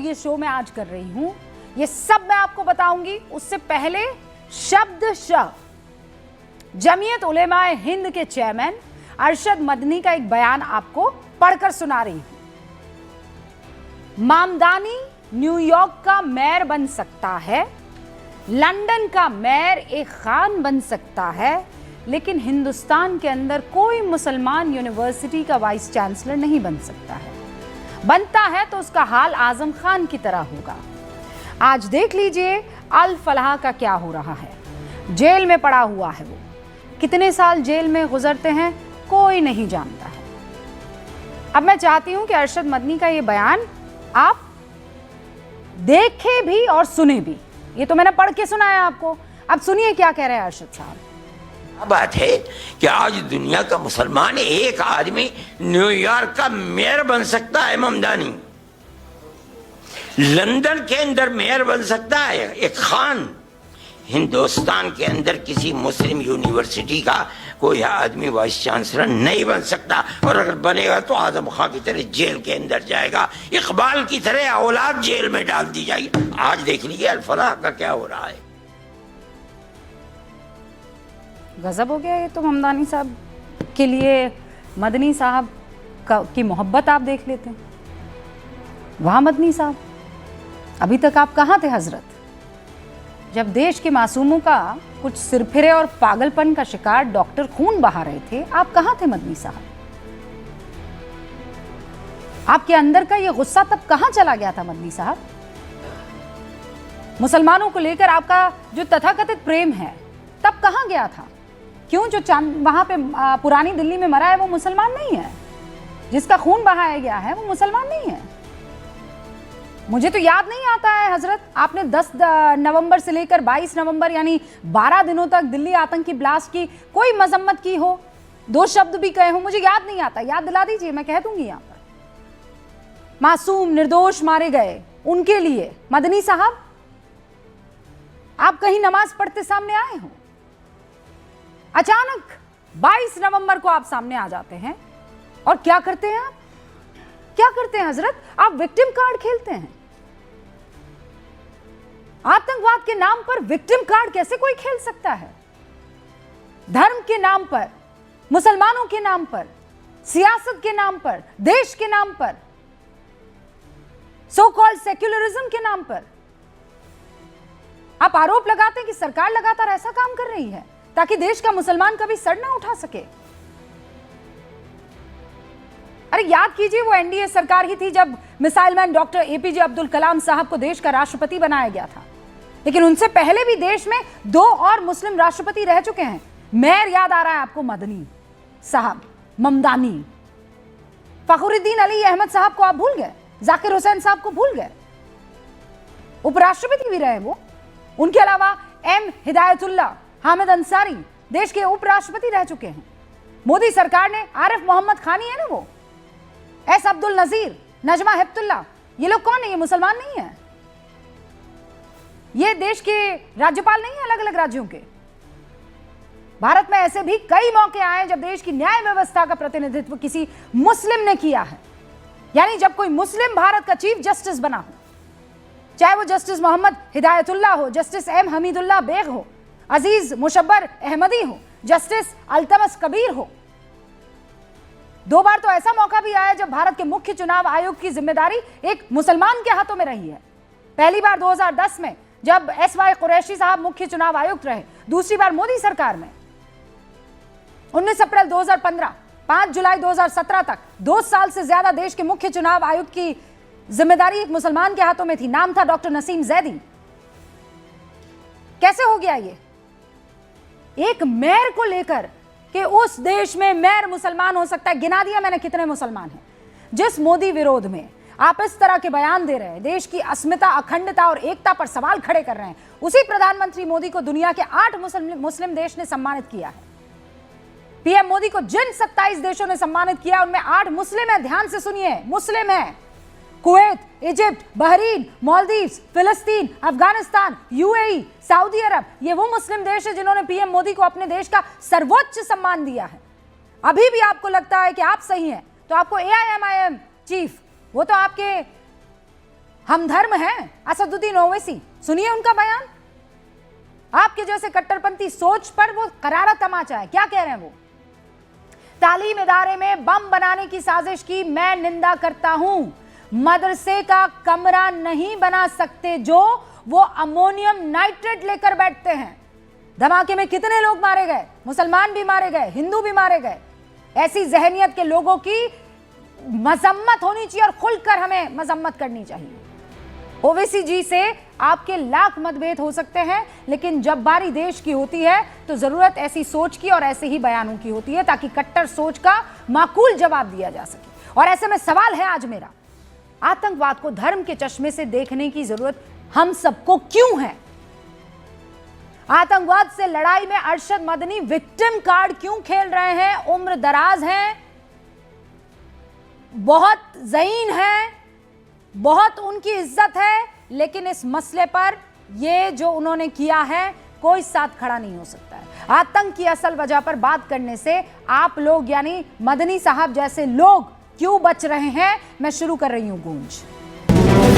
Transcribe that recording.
ये शो मैं आज कर रही हूं, ये सब मैं आपको बताऊंगी। उससे पहले शब्दशः जमीयत उलेमाए हिंद के चेयरमैन अरशद मदनी का एक बयान आपको पढ़कर सुना रही हूं। मामदानी न्यूयॉर्क का मेयर बन सकता है, लंदन का मेयर एक खान बन सकता है, लेकिन हिंदुस्तान के अंदर कोई मुसलमान यूनिवर्सिटी का वाइस चांसलर नहीं बन सकता है। बनता है तो उसका हाल आजम खान की तरह होगा। आज देख लीजिए अल फलाह का क्या हो रहा है। जेल में पड़ा हुआ है वो, कितने साल जेल में गुजरते हैं कोई नहीं जानता है। अब मैं चाहती हूं कि अरशद मदनी का ये बयान आप देखें भी और सुने भी। ये तो मैंने पढ़ के सुनाया आपको, अब सुनिए क्या कह रहे हैं अरशद साहब। बात है कि आज दुनिया का मुसलमान एक आदमी न्यूयॉर्क का मेयर बन सकता है, ममदानी लंदन के अंदर मेयर बन सकता है एक खान, हिंदुस्तान के अंदर किसी मुस्लिम यूनिवर्सिटी का कोई आदमी वाइस चांसलर नहीं बन सकता, और अगर बनेगा तो आजम खान की तरह जेल के अंदर जाएगा, इकबाल की तरह औलाद जेल में डाल दी जाएगी। आज देख लीजिए अल फलाह का क्या हो रहा है। गजब हो गया ये तो। ममदानी साहब के लिए मदनी साहब की मोहब्बत आप देख लेते हैं। वाह मदनी साहब, अभी तक आप कहाँ थे हजरत? जब देश के मासूमों का कुछ सिरफिरे और पागलपन का शिकार डॉक्टर खून बहा रहे थे, आप कहाँ थे मदनी साहब? आपके अंदर का ये गुस्सा तब कहाँ चला गया था मदनी साहब? मुसलमानों को लेकर आपका जो तथाकथित प्रेम है तब कहाँ गया था? क्यों जो चांद वहां पे पुरानी दिल्ली में मरा है वो मुसलमान नहीं है? जिसका खून बहाया गया है वो मुसलमान नहीं है? मुझे तो याद नहीं आता है हजरत, आपने 10 नवंबर से लेकर 22 नवंबर यानी 12 दिनों तक दिल्ली आतंकी ब्लास्ट की कोई मजम्मत की हो, 2 शब्द भी कहे हो, मुझे याद नहीं आता। याद दिला दीजिए, मैं कह दूंगी। यहां पर मासूम निर्दोष मारे गए, उनके लिए मदनी साहब आप कहीं नमाज पढ़ते सामने आए हो? अचानक 22 नवंबर को आप सामने आ जाते हैं और क्या करते हैं आप? क्या करते हैं हजरत? आप विक्टिम कार्ड खेलते हैं। आतंकवाद के नाम पर विक्टिम कार्ड कैसे कोई खेल सकता है? धर्म के नाम पर, मुसलमानों के नाम पर, सियासत के नाम पर, देश के नाम पर, सो कॉल्ड सेक्युलरिज्म के नाम पर आप आरोप लगाते हैं कि सरकार लगातार ऐसा काम कर रही है ताकि देश का मुसलमान कभी सर ना उठा सके। अरे याद कीजिए, वो एनडीए सरकार ही थी जब missile man doctor APJ Abdul Kalam sahab को देश का राष्ट्रपति बनाया गया था। लेकिन उनसे पहले भी देश में 2 और मुस्लिम राष्ट्रपति रह चुके हैं। मेयर याद आ रहा है आपको मदनी साहब, ममदानी, फखरुद्दीन अली अहमद साहब को आप भूल गए, जाकिर हुसैन साहब को भूल गए, उपराष्ट्रपति भी रहे वो। उनके अलावा एम हिदायतुल्लाह, हामिद अंसारी देश के उपराष्ट्रपति रह चुके हैं। मोदी सरकार ने आरिफ मोहम्मद खानी है ना वो, एस अब्दुल नजीर, नजमा हेप्तुल्ला, ये लोग कौन है? ये मुसलमान नहीं है। ये देश के राज्यपाल नहीं है अलग अलग राज्यों के। भारत में ऐसे भी कई मौके आए जब देश की न्याय व्यवस्था का प्रतिनिधित्व किसी मुस्लिम ने किया है। यानी जब कोई मुस्लिम भारत का चीफ जस्टिस बना हो, चाहे वो जस्टिस मोहम्मद हिदायतुल्लाह हो, जस्टिस एम हमीदुल्लाह बेग हो, अजीज मुशब्बर अहमदी हो, जस्टिस अल्तमस कबीर हो। 2 बार तो ऐसा मौका भी आया जब भारत के मुख्य चुनाव आयोग की जिम्मेदारी एक मुसलमान के हाथों में रही है। पहली बार 2010 में जब एसवाई कुरैशी साहब मुख्य चुनाव आयुक्त रहे, दूसरी बार मोदी सरकार में 19 अप्रैल 2015, 5 जुलाई 2017 तक 2 साल से ज्यादा देश के मुख्य चुनाव आयुक्त की जिम्मेदारी एक मुसलमान के हाथों में थी। नाम था डॉक्टर नसीम जैदी। कैसे हो गया ये? एक मेयर को लेकर कि उस देश में मेयर मुसलमान हो सकता है। गिना दिया मैंने कितने मुसलमान हैं। जिस मोदी विरोध में आप इस तरह के बयान दे रहे हैं, देश की अस्मिता, अखंडता और एकता पर सवाल खड़े कर रहे हैं, उसी प्रधानमंत्री मोदी को दुनिया के 8 मुस्लिम देश ने सम्मानित किया है। पीएम मोदी को जिन 27 देशों ने सम्मानित किया उनमें 8 मुस्लिम है। ध्यान से सुनिए, मुस्लिम है। कुवैत, इजिप्ट, बहरीन, मालदीव्स, फिलिस्तीन, अफगानिस्तान, यूएई, सऊदी अरब, ये वो मुस्लिम देश है जिन्होंने पीएम मोदी को अपने देश का सर्वोच्च सम्मान दिया है। अभी भी आपको लगता है कि आप सही हैं तो आपको एआईएमआईएम चीफ, वो तो आपके हमधर्म हैं असदुद्दीन ओवैसी, सुनिए उनका बयान। आपके जैसे कट्टरपंथी सोच पर वो करारा तमाचा है। क्या कह रहे हैं वो? तालीम इदारे में बम बनाने की साजिश की मैं निंदा करता हूं। मदरसे का कमरा नहीं बना सकते जो वो अमोनियम नाइट्रेट लेकर बैठते हैं। धमाके में कितने लोग मारे गए, मुसलमान भी मारे गए, हिंदू भी मारे गए। ऐसी जहनियत के लोगों की मजम्मत होनी चाहिए और खुलकर हमें मजम्मत करनी चाहिए। ओवैसी जी से आपके लाख मतभेद हो सकते हैं, लेकिन जब बारी देश की होती है तो जरूरत ऐसी सोच की और ऐसे ही बयानों की होती है ताकि कट्टर सोच का माकूल जवाब दिया जा सके। और ऐसे में सवाल है आज मेरा, आतंकवाद को धर्म के चश्मे से देखने की जरूरत हम सबको क्यों है? आतंकवाद से लड़ाई में अरशद मदनी विक्टिम कार्ड क्यों खेल रहे हैं? उम्र दराज हैं, बहुत ज़हीन हैं, बहुत उनकी इज्जत है, लेकिन इस मसले पर ये जो उन्होंने किया है कोई साथ खड़ा नहीं हो सकता है। आतंक की असल वजह पर बात करने से आप लोग यानी मदनी साहब जैसे लोग क्यों बच रहे हैं? मैं शुरू कर रही हूं गूंज।